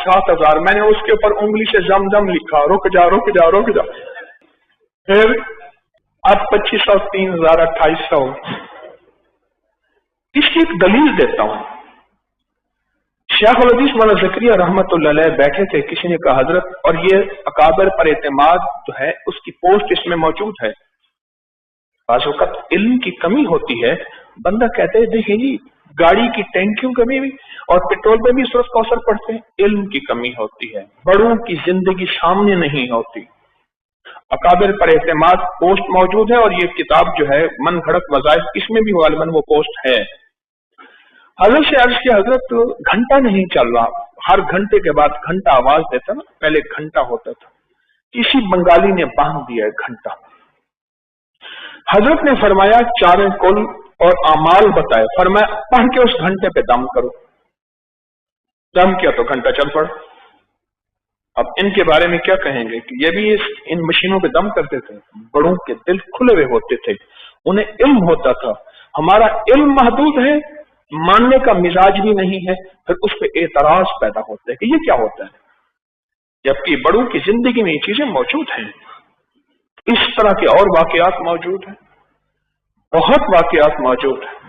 7,000, मैंने उसके ऊपर उंगली से जमजम लिखा, रुक जा रुक जा रुक जा। फिर अब 2500, 3,000, 2800। इसकी एक दलील देता हूं। शेखुल हदीस मौलाना ज़करिया रहमतुल्लाह अलैह बैठे थे, किसी ने कहा हजरत, और ये अकाबर पर एतमाद जो है उसकी पोस्ट इसमें मौजूद है। बाज़ वक़्त इल्म की कमी होती है, बंदा कहते हैं देखिए जी गाड़ी की टैंकियों कमी भी और पेट्रोल पे भी सूरत कौसर पड़ते हैं, इल्म की कमी होती है, बड़ों की जिंदगी सामने नहीं होती। अकाबर पर एतमाद पोस्ट मौजूद है, और ये किताब जो है मन घड़त वज़ाइफ, इसमें भी गालिबन वो पोस्ट है। हजरत से अर्ज किया हजरत घंटा नहीं चल रहा, हर घंटे के बाद घंटा आवाज देता ना, पहले घंटा होता था, किसी बंगाली ने बांध दिया घंटा। हजरत ने फरमाया चारे कुल और अमाल बताए, फरमाया पढ़ के उस घंटे पे दम करो। दम किया तो घंटा चल पड़ा। अब इनके बारे में क्या कहेंगे कि ये भी इन मशीनों पे दम करते थे, बड़ों के दिल खुले हुए होते थे, उन्हें इल्म होता था। हमारा इल्म महदूद है, मानने का मिजाज भी नहीं है, फिर उस पर एतराज पैदा होता है कि ये क्या होता है, जबकि बड़ों की जिंदगी में ये चीजें मौजूद हैं। इस तरह के और वाकयात मौजूद हैं, बहुत वाकयात मौजूद हैं।